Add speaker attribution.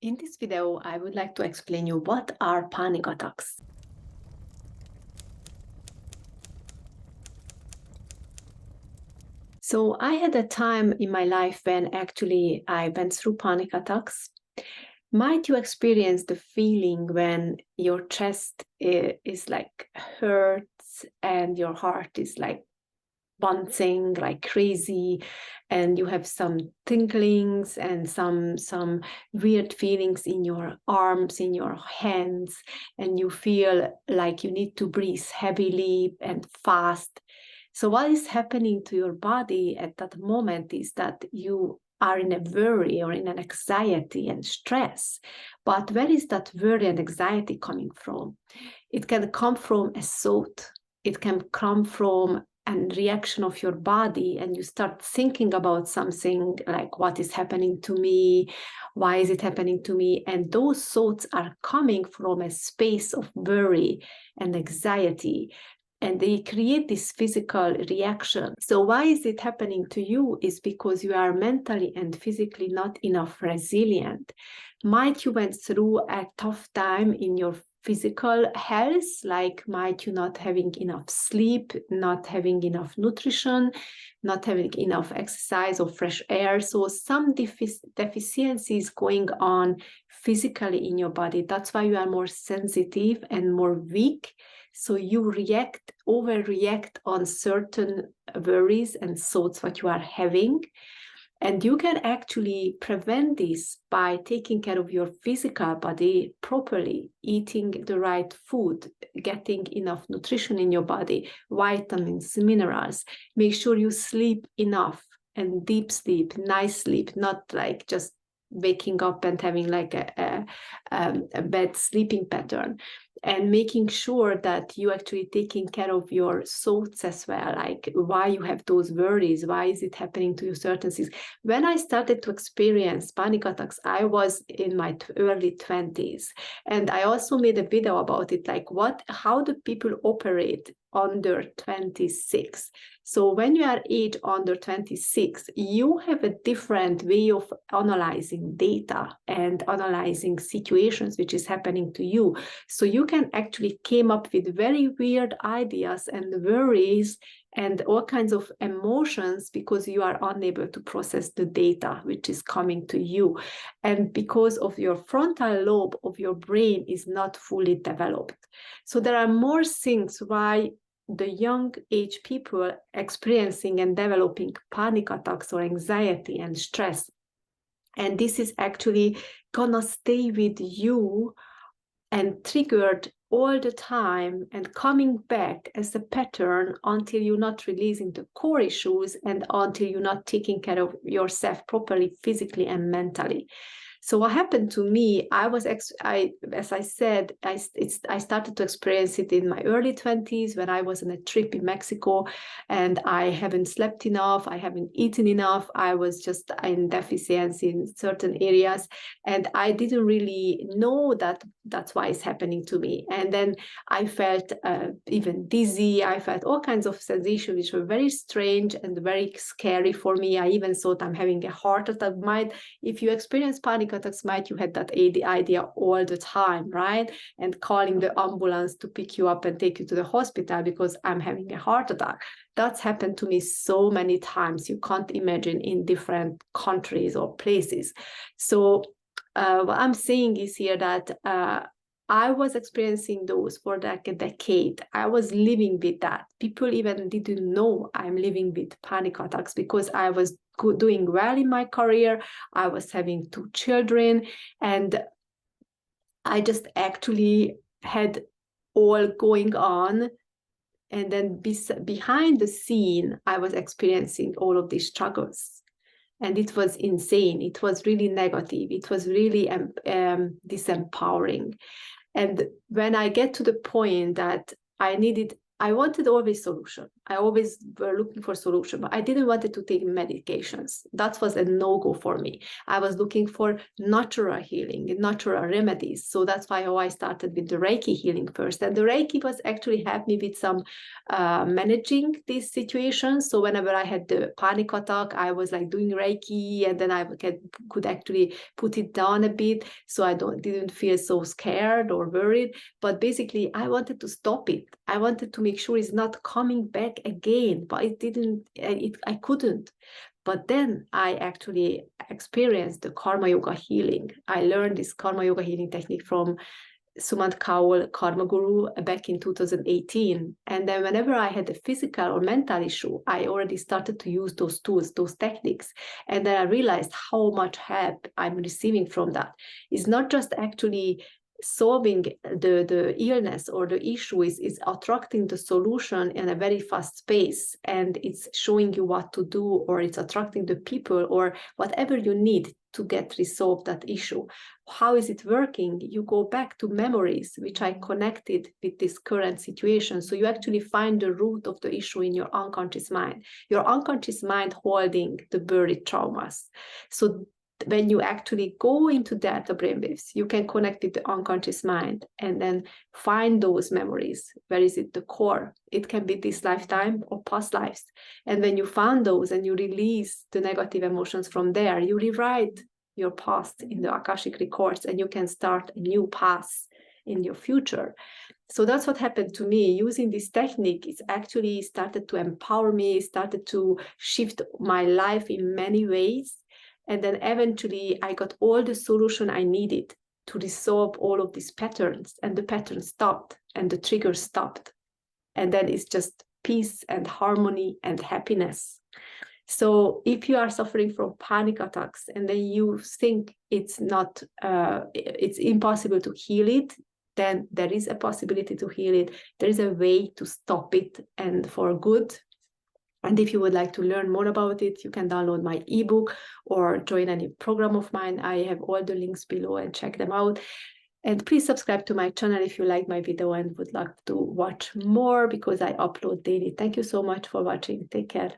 Speaker 1: In this video, I would like to explain you what are panic attacks. So I had a time in my life when actually I went through panic attacks. Might you experience the feeling when your chest is like hurts and your heart is like bouncing like crazy, and you have some tinklings and some weird feelings in your arms, in your hands, and you feel like you need to breathe heavily and fast. So what is happening to your body at that moment is that you are in a worry or in an anxiety and stress. But where is that worry and anxiety coming from? It can come from a thought. It can come from and reaction of your body, and you start thinking about something like, what is happening to me, why is it happening to me? And those thoughts are coming from a space of worry and anxiety, and they create this physical reaction. So why is it happening to you? Is because you are mentally and physically not enough resilient. Might you went through a tough time in your physical health, like might you not having enough sleep, not having enough nutrition, not having enough exercise or fresh air. So some deficiencies going on physically in your body. That's why you are more sensitive and more weak. So you overreact on certain worries and thoughts what you are having. And you can actually prevent this by taking care of your physical body properly, eating the right food, getting enough nutrition in your body, vitamins, minerals. Make sure you sleep enough and deep sleep, nice sleep, not like just waking up and having like a bad sleeping pattern. And making sure that you actually taking care of your thoughts as well, like why you have those worries, why is it happening to you, certain things. When I started to experience panic attacks, I was in my early 20s. And I also made a video about it, like how do people operate under 26? So when you are age under 26, you have a different way of analyzing data and analyzing situations which is happening to you. So you can actually came up with very weird ideas and worries and all kinds of emotions because you are unable to process the data which is coming to you, and because of your frontal lobe of your brain is not fully developed. So there are more things why the young age people experiencing and developing panic attacks or anxiety and stress. And this is actually gonna stay with you and triggered all the time and coming back as a pattern until you're not releasing the core issues and until you're not taking care of yourself properly, physically and mentally. So what happened to me, as I said, I started to experience it in my early 20s when I was on a trip in Mexico, and I haven't slept enough, I haven't eaten enough, I was just in deficiency in certain areas, and I didn't really know that that's why it's happening to me. And then I felt even dizzy, I felt all kinds of sensations which were very strange and very scary for me. I even thought I'm having a heart attack. If you experience panic attacks, might you had that idea all the time, right? And calling the ambulance to pick you up and take you to the hospital because I'm having a heart attack. That's happened to me so many times. You can't imagine, in different countries or places. So what I'm saying is here that I was experiencing those for like a decade. I was living with that. People even didn't know I'm living with panic attacks because I was doing well in my career. I was having 2 children, and I just actually had all going on. And then behind the scene, I was experiencing all of these struggles. And it was insane. It was really negative. It was really disempowering. And when I get to the point that I wanted always solution. I always were looking for solution, but I didn't want to take medications. That was a no-go for me. I was looking for natural healing, natural remedies. So that's why I started with the Reiki healing first. And the Reiki was actually helped me with some managing these situations. So whenever I had the panic attack, I was like doing Reiki, and then I could actually put it down a bit, so I didn't feel so scared or worried. But basically, I wanted to stop it. I wanted to make sure it's not coming back again, but I couldn't. But then I actually experienced the karma yoga healing. I learned this karma yoga healing technique from Sumant Kaul, Karma Guru, back in 2018. And then whenever I had a physical or mental issue, I already started to use those tools, those techniques. And then I realized how much help I'm receiving from that. It's not just actually solving the illness or the issue, is attracting the solution in a very fast space, and it's showing you what to do, or it's attracting the people or whatever you need to get resolved that issue. How is it working? You go back to memories which I connected with this current situation. So you actually find the root of the issue in your unconscious mind. Your unconscious mind holding the buried traumas. So when you actually go into data brainwaves, you can connect with the unconscious mind and then find those memories. Where is it the core? It can be this lifetime or past lives. And when you find those and you release the negative emotions from there, you rewrite your past in the Akashic records, and you can start a new path in your future. So that's what happened to me. Using this technique, it's actually started to empower me, started to shift my life in many ways. And then eventually I got all the solution I needed to resolve all of these patterns, and the pattern stopped and the trigger stopped. And then it's just peace and harmony and happiness. So if you are suffering from panic attacks and then you think it's impossible to heal it, then there is a possibility to heal it. There is a way to stop it, and for good. And if you would like to learn more about it, you can download my ebook or join any program of mine. I have all the links below, and check them out. And please subscribe to my channel if you like my video and would like to watch more, because I upload daily. Thank you so much for watching. Take care.